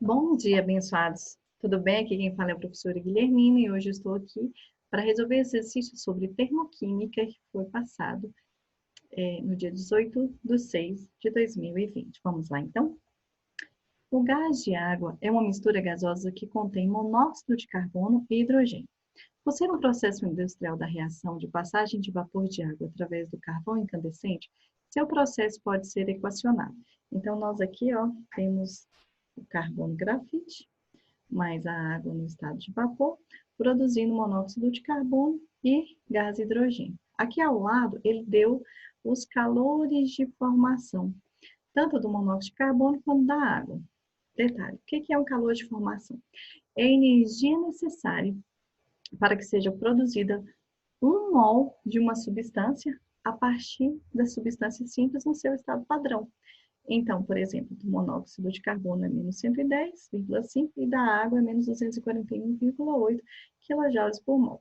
Bom dia, abençoados. Tudo bem? Aqui quem fala é a professora Guilhermina e hoje eu estou aqui para resolver esse exercício sobre termoquímica que foi passado no dia 18/6/2020. Vamos lá, então? O gás de água é uma mistura gasosa que contém monóxido de carbono e hidrogênio. Por ser um processo industrial da reação de passagem de vapor de água através do carvão incandescente, seu processo pode ser equacionado. Então, nós aqui, temos o carbono grafite, mais a água no estado de vapor, produzindo monóxido de carbono e gás hidrogênio. Aqui ao lado, ele deu os calores de formação, tanto do monóxido de carbono quanto da água. Detalhe, o que é um calor de formação? É a energia necessária para que seja produzida 1 mol de uma substância a partir da substância simples no seu estado padrão. Então, por exemplo, do monóxido de carbono é menos 110,5 e da água é menos 241,8 kJ por mol.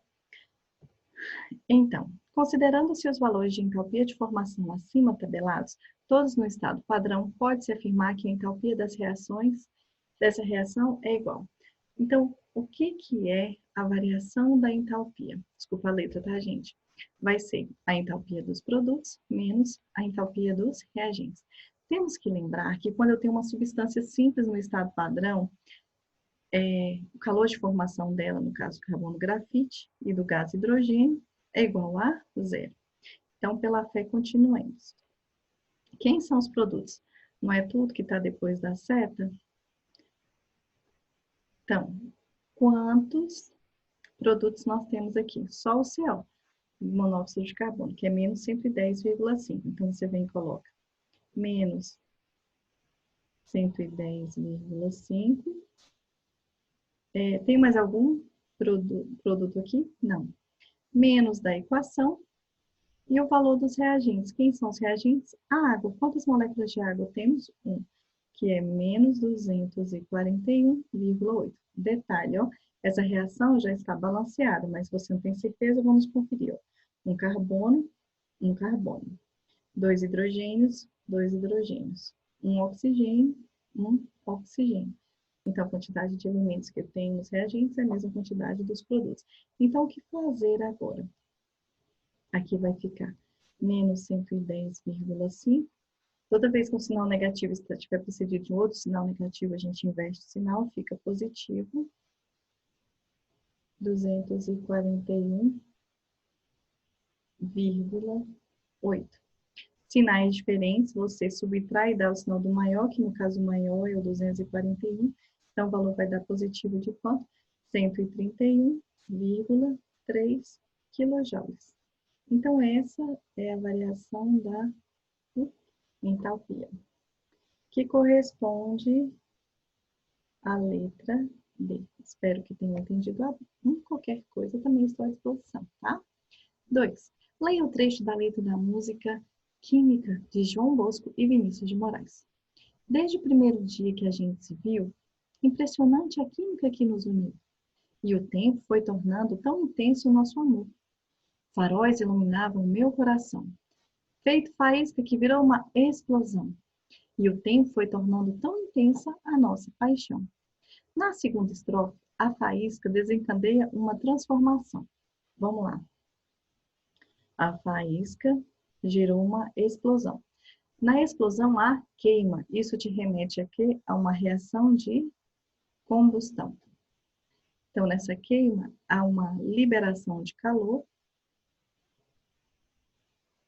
Então, considerando-se os valores de entalpia de formação acima tabelados, todos no estado padrão, pode-se afirmar que a entalpia dessa reação é igual. Então, o que é a variação da entalpia? Desculpa a letra, tá, gente? Vai ser a entalpia dos produtos menos a entalpia dos reagentes. Temos que lembrar que quando eu tenho uma substância simples no estado padrão, o calor de formação dela, no caso do carbono grafite e do gás hidrogênio, é igual a 0. Então, pela fé, continuemos. Quem são os produtos? Não é tudo que está depois da seta? Então, quantos produtos nós temos aqui? Só o CO, monóxido de carbono, que é menos 110,5. Então, você vem e coloca menos 110,5. Tem mais algum produto aqui? Não. Menos da equação e o valor dos reagentes. Quem são os reagentes? A água. Quantas moléculas de água temos? 1, que é menos 241,8. Detalhe, essa reação já está balanceada, mas se você não tem certeza, vamos conferir. Um carbono, 2 hidrogênios, 2 hidrogênios. Um oxigênio, 1 oxigênio. Então, a quantidade de elementos que eu tenho nos reagentes é a mesma quantidade dos produtos. Então, o que fazer agora? Aqui vai ficar menos 110,5. Toda vez que um sinal negativo estiver precedido de um outro sinal negativo, a gente inverte o sinal, fica positivo. 241,8. Sinais diferentes, você subtrai e dá o sinal do maior, que no caso o maior é o 241. Então, o valor vai dar positivo de quanto? 131,3 kJ. Então, essa é a variação da entalpia, que corresponde à letra D. Espero que tenham entendido. Qualquer coisa, também estou à disposição, tá? 2. Leia o trecho da letra da música Química, de João Bosco e Vinícius de Moraes. Desde o primeiro dia que a gente se viu, impressionante a química que nos uniu. E o tempo foi tornando tão intenso o nosso amor. Faróis iluminavam o meu coração, feito faísca que virou uma explosão. E o tempo foi tornando tão intensa a nossa paixão. Na segunda estrofe, a faísca desencadeia uma transformação. Vamos lá. A faísca gerou uma explosão. Na explosão há queima. Isso te remete a quê? A uma reação de combustão. Então, nessa queima, há uma liberação de calor.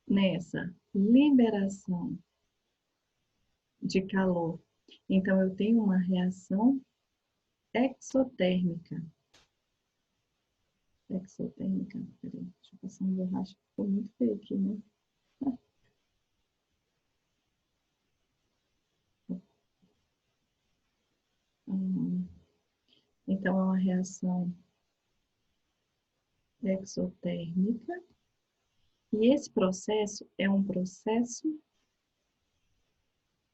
Nessa liberação de calor, então eu tenho uma reação exotérmica. Exotérmica, peraí, deixa eu passar um borracha, ficou muito feio aqui, né? Então, é uma reação exotérmica. E esse processo é um processo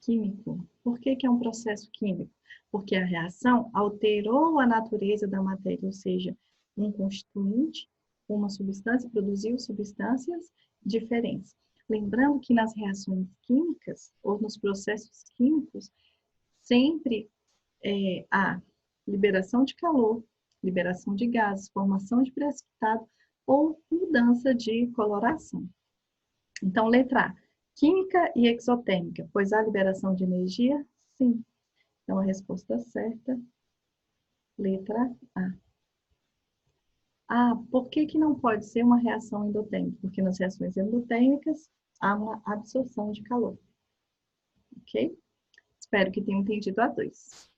químico. Por que é um processo químico? Porque a reação alterou a natureza da matéria, ou seja, um constituinte, uma substância, produziu substâncias diferentes. Lembrando que nas reações químicas, ou nos processos químicos, sempre A. Liberação de calor, liberação de gases, formação de precipitado ou mudança de coloração. Então, letra A. Química e exotérmica, pois há liberação de energia? Sim. Então, a resposta certa, letra A. Ah, por que que não pode ser uma reação endotérmica? Porque nas reações endotérmicas há uma absorção de calor. Ok? Espero que tenham entendido a 2.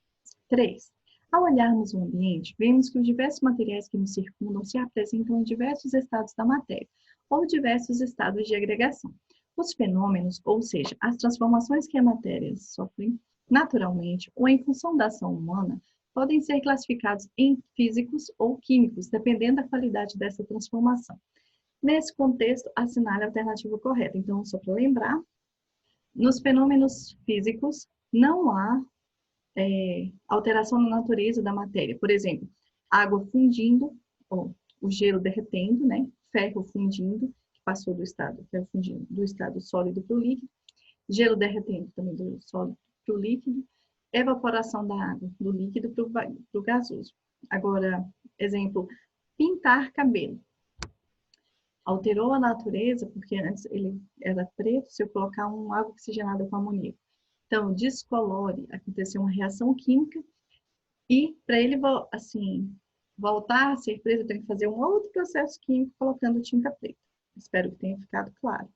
3. Ao olharmos o ambiente, vemos que os diversos materiais que nos circundam se apresentam em diversos estados da matéria, ou diversos estados de agregação. Os fenômenos, ou seja, as transformações que a matéria sofre naturalmente ou em função da ação humana, podem ser classificados em físicos ou químicos, dependendo da qualidade dessa transformação. Nesse contexto, assinale a alternativa correta. Então, só para lembrar, nos fenômenos físicos, não há alteração na natureza da matéria. Por exemplo, água fundindo, ou o gelo derretendo, né? Ferro fundindo, que passou do estado, ferro fundindo, do estado sólido para o líquido, gelo derretendo também do sólido para o líquido, evaporação da água, do líquido para o gasoso. Agora, exemplo, pintar cabelo. Alterou a natureza, porque antes ele era preto, se eu colocar um água oxigenada com amoníaco. Então, descolore, aconteceu uma reação química, e para ele, assim, voltar a ser preto, eu tenho que fazer um outro processo químico colocando tinta preta. Espero que tenha ficado claro.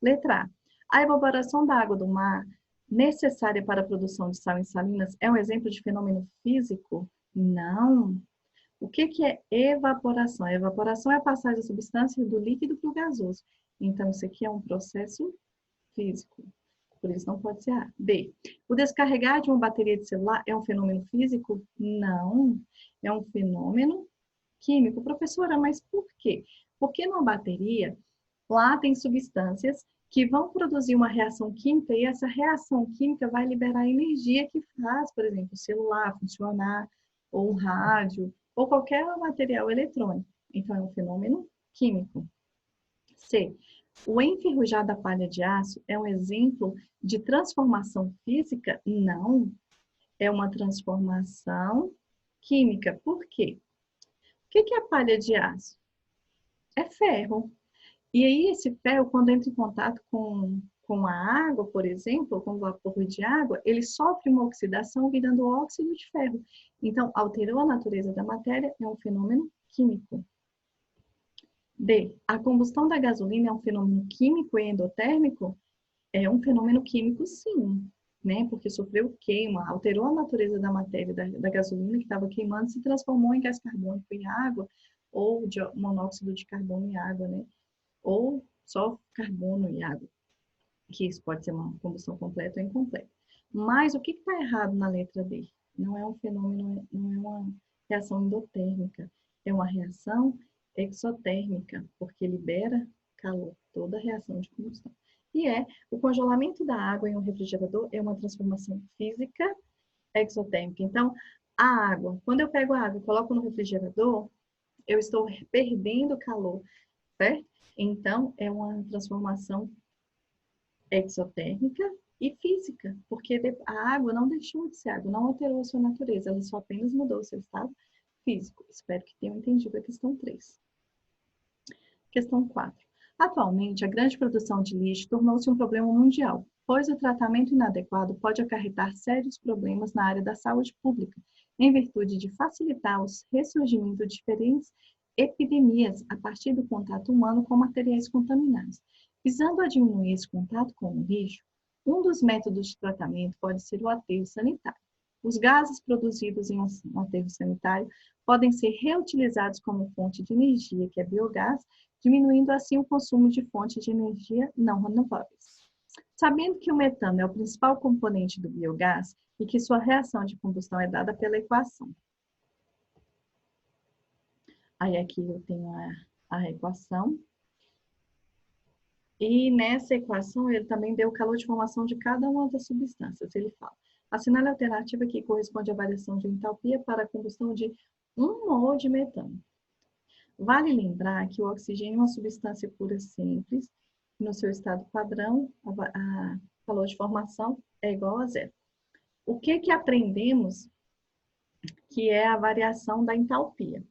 Letra A. A evaporação da água do mar, necessária para a produção de sal em salinas, é um exemplo de fenômeno físico? Não. O que é evaporação? A evaporação é a passagem da substância do líquido para o gasoso. Então, isso aqui é um processo físico. Por isso não pode ser A. B. O descarregar de uma bateria de celular é um fenômeno físico? Não. É um fenômeno químico. Professora, mas por quê? Porque numa bateria, lá tem substâncias que vão produzir uma reação química e essa reação química vai liberar energia que faz, por exemplo, o celular funcionar, ou o rádio, ou qualquer material eletrônico. Então, é um fenômeno químico. C. O enferrujar da palha de aço é um exemplo de transformação física? Não. É uma transformação química. Por quê? O que é a palha de aço? É ferro. E aí, esse ferro, quando entra em contato com a água, por exemplo, com o vapor de água, ele sofre uma oxidação virando óxido de ferro. Então, alterou a natureza da matéria, é um fenômeno químico. D. A combustão da gasolina é um fenômeno químico e endotérmico? É um fenômeno químico, sim, né? Porque sofreu queima, alterou a natureza da matéria da gasolina que estava queimando, se transformou em gás carbônico e água, ou de monóxido de carbono e água, né? Ou só carbono e água, que isso pode ser uma combustão completa ou incompleta. Mas o que está errado na letra D? Não é um fenômeno, não é uma reação endotérmica, é uma reação exotérmica, porque libera calor, toda reação de combustão. E o congelamento da água em um refrigerador é uma transformação física exotérmica. Então, a água, quando eu pego a água e coloco no refrigerador, eu estou perdendo calor, certo? Então, é uma transformação exotérmica e física, porque a água não deixou de ser água, não alterou a sua natureza, ela só apenas mudou o seu estado físico. Espero que tenham entendido a questão 3. Questão 4. Atualmente, a grande produção de lixo tornou-se um problema mundial, pois o tratamento inadequado pode acarretar sérios problemas na área da saúde pública, em virtude de facilitar o ressurgimento de diferentes epidemias a partir do contato humano com materiais contaminados. Visando a diminuir esse contato com o lixo, um dos métodos de tratamento pode ser o aterro sanitário. Os gases produzidos em um aterro sanitário podem ser reutilizados como fonte de energia, que é biogás, diminuindo assim o consumo de fontes de energia não renováveis. Sabendo que o metano é o principal componente do biogás e que sua reação de combustão é dada pela equação. Aí aqui eu tenho a equação. E nessa equação ele também deu o calor de formação de cada uma das substâncias. Ele fala, assinale a alternativa que corresponde à variação de entalpia para a combustão de 1 mol de metano. Vale lembrar que o oxigênio é uma substância pura simples, no seu estado padrão, a calor de formação é igual a zero. O que aprendemos que é a variação da entalpia.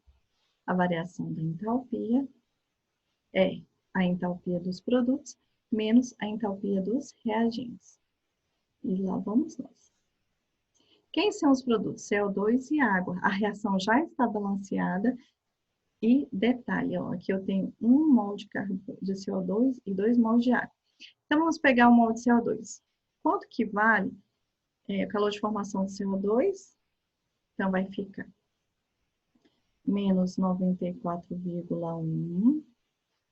A variação da entalpia é a entalpia dos produtos menos a entalpia dos reagentes. E lá vamos nós. Quem são os produtos? CO2 e água. A reação já está balanceada. E detalhe, ó, aqui eu tenho 1 mol de CO2 e 2 mols de água. Então, vamos pegar o mol de CO2. Quanto que vale o calor de formação de CO2? Então, vai ficar menos 94,1.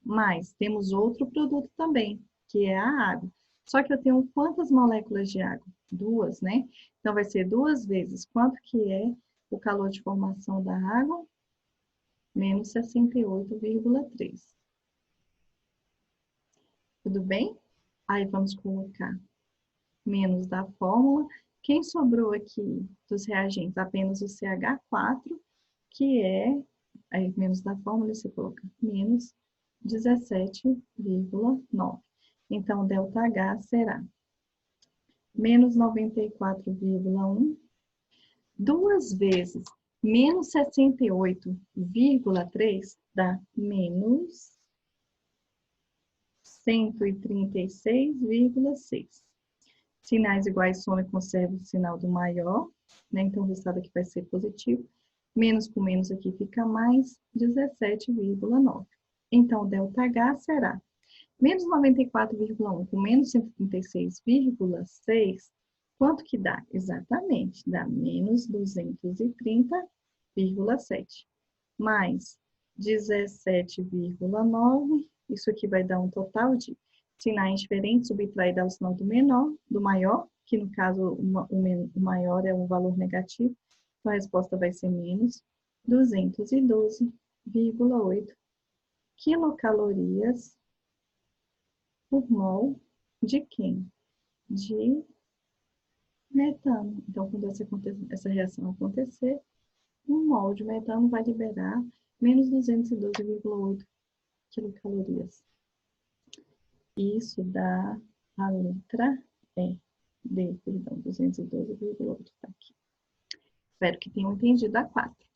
Mas temos outro produto também, que é a água. Só que eu tenho quantas moléculas de água? 2, né? Então, vai ser 2 vezes quanto que é o calor de formação da água? Menos 68,3. Tudo bem? Aí, vamos colocar menos da fórmula. Quem sobrou aqui dos reagentes? Apenas o CH4, que é, aí, menos da fórmula, você coloca menos 17,9. Então, ΔH será menos 94,1, 2 vezes menos 68,3 dá menos 136,6. Sinais iguais soma e conserva o sinal do maior, né? Então, o resultado aqui vai ser positivo. Menos com menos aqui fica mais 17,9. Então, ΔH será menos 94,1 com menos 136,6. Quanto que dá? Exatamente, dá menos 230,7. Mais 17,9. Isso aqui vai dar um total de sinais diferentes, subtrair dá o sinal do menor, do maior, que no caso o maior é um valor negativo. Então, a resposta vai ser menos 212,8 quilocalorias por mol de quem? De metano. Então, quando essa reação acontecer, 1 mol de metano vai liberar menos 212,8 quilocalorias. Isso dá a letra E. D, perdão, 212,8 está aqui. Espero que tenham entendido a 4.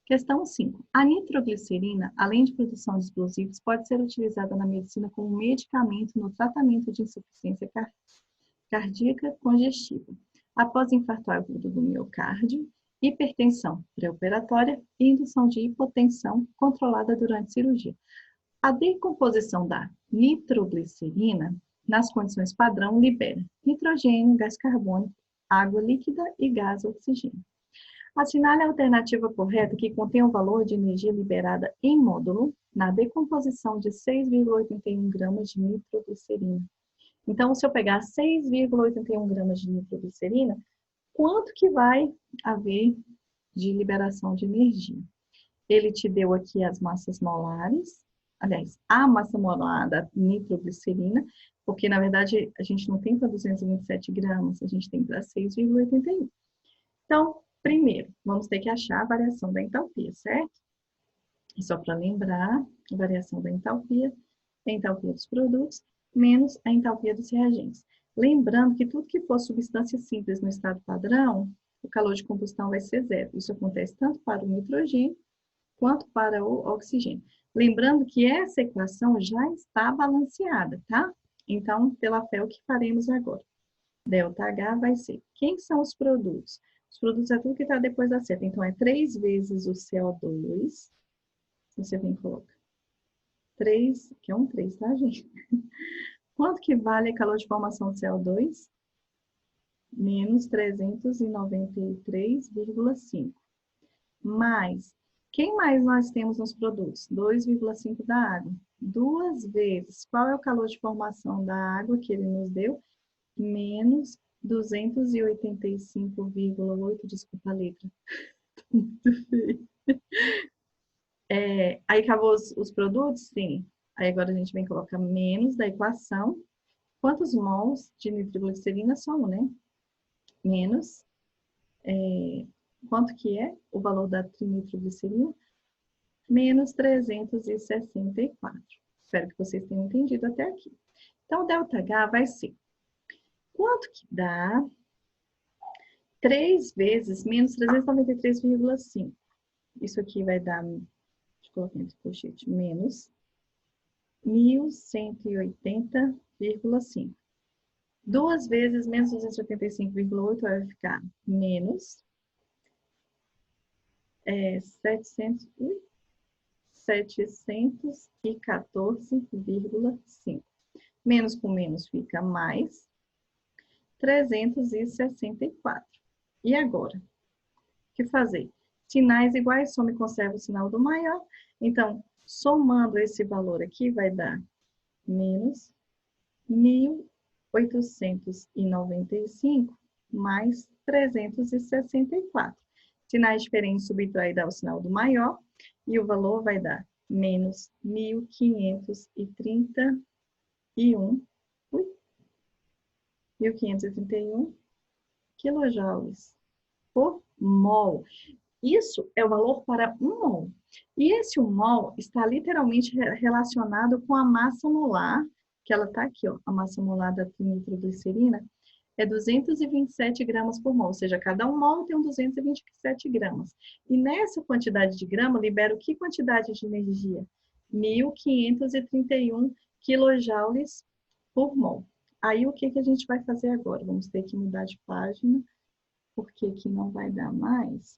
Questão 5. A nitroglicerina, além de produção de explosivos, pode ser utilizada na medicina como medicamento no tratamento de insuficiência cardíaca congestiva, após infarto agudo do miocárdio, hipertensão pré-operatória e indução de hipotensão controlada durante cirurgia. A decomposição da nitroglicerina, nas condições padrão, libera nitrogênio, gás carbônico, água líquida e gás oxigênio. Assinale a alternativa correta que contém o valor de energia liberada em módulo na decomposição de 6,81 gramas de nitroglicerina. Então, se eu pegar 6,81 gramas de nitroglicerina, quanto que vai haver de liberação de energia? Ele te deu aqui as massas molares, aliás, a massa molar da nitroglicerina, porque, na verdade, a gente não tem para 227 gramas, a gente tem para 6,81. Então, primeiro, vamos ter que achar a variação da entalpia, certo? E só para lembrar, a variação da entalpia é a entalpia dos produtos menos a entalpia dos reagentes. Lembrando que tudo que for substância simples no estado padrão, o calor de combustão vai ser zero. Isso acontece tanto para o nitrogênio quanto para o oxigênio. Lembrando que essa equação já está balanceada, tá? Então, pela fé, o que faremos agora? ΔH vai ser, quem são os produtos? Os produtos é tudo que está depois da seta. Então, é 3 vezes o CO2. Você vem e coloca 3, que é um 3, tá, gente? Quanto que vale a calor de formação de CO2? Menos 393,5. Mais, quem mais nós temos nos produtos? 2,5 da água. 2 vezes, qual é o calor de formação da água que ele nos deu? Menos 285,8, desculpa a letra. Muito feio. Aí acabou os produtos? Sim. Aí agora a gente vem colocar menos da equação. Quantos mols de nitroglicerina são, né? Menos. Quanto que é o valor da trinitroglicerina? Menos 364. Espero que vocês tenham entendido até aqui. Então, o ΔH vai ser quanto que dá 3 vezes menos 393,5. Isso aqui vai dar, deixa eu colocar entre colchete, menos 1.180,5. 2 vezes menos 285,8 vai ficar menos 714,5. Menos com menos fica mais 364. E agora? O que fazer? Sinais iguais, soma e conserva o sinal do maior. Então, somando esse valor aqui, vai dar menos 1.895 mais 364. Sinais diferentes, subtrai dá o sinal do maior. E o valor vai dar menos 1.531 quilojoules por mol. Isso é o valor para 1 mol. E esse 1 mol está literalmente relacionado com a massa molar, que ela está aqui, ó, a massa molar da nitroglicerina, é 227 gramas por mol, ou seja, cada 1 mol tem 227 gramas. E nessa quantidade de grama, libera o que quantidade de energia? 1.531 quilojoules por mol. Aí, o que a gente vai fazer agora? Vamos ter que mudar de página, porque aqui não vai dar mais.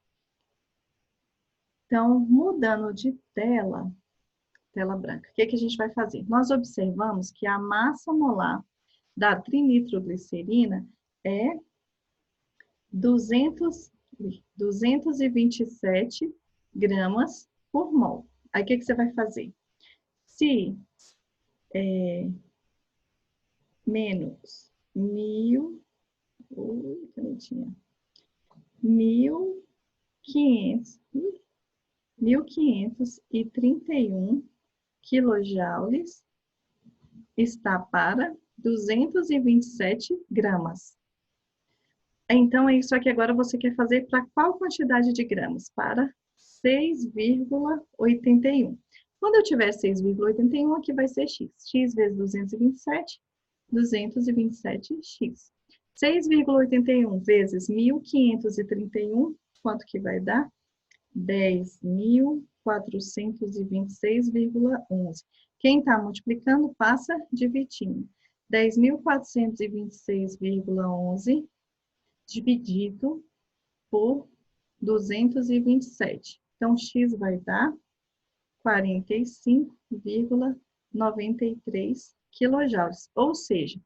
Então, mudando de tela branca, o que a gente vai fazer? Nós observamos que a massa molar da trinitroglicerina é 227 gramas por mol. Aí, o que você vai fazer? Se menos 1.531 quilojoules está para 227 gramas. Então, é isso aqui. Agora você quer fazer para qual quantidade de gramas? Para 6,81. Quando eu tiver 6,81, aqui vai ser x. X vezes 227, 227x. 6,81 vezes 1.531, quanto que vai dar? 10.426,11. Quem está multiplicando, passa dividindo. 10.426,11 dividido por 227. Então, x vai dar 45,93 quilojoules. Ou seja,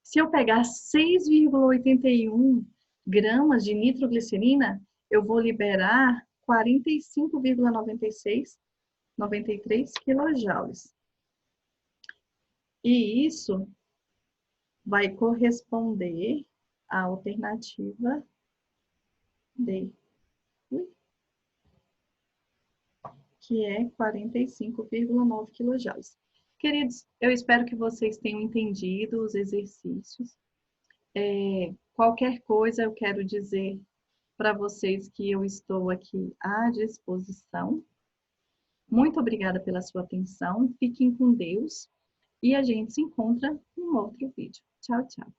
se eu pegar 6,81 gramas de nitroglicerina, eu vou liberar 45,93 quilojoules. E isso vai corresponder à alternativa D, que é 45,9 quilojoules. Queridos, eu espero que vocês tenham entendido os exercícios. Qualquer coisa eu quero dizer para vocês que eu estou aqui à disposição. Muito obrigada pela sua atenção. Fiquem com Deus e a gente se encontra em outro vídeo. Tchau, tchau.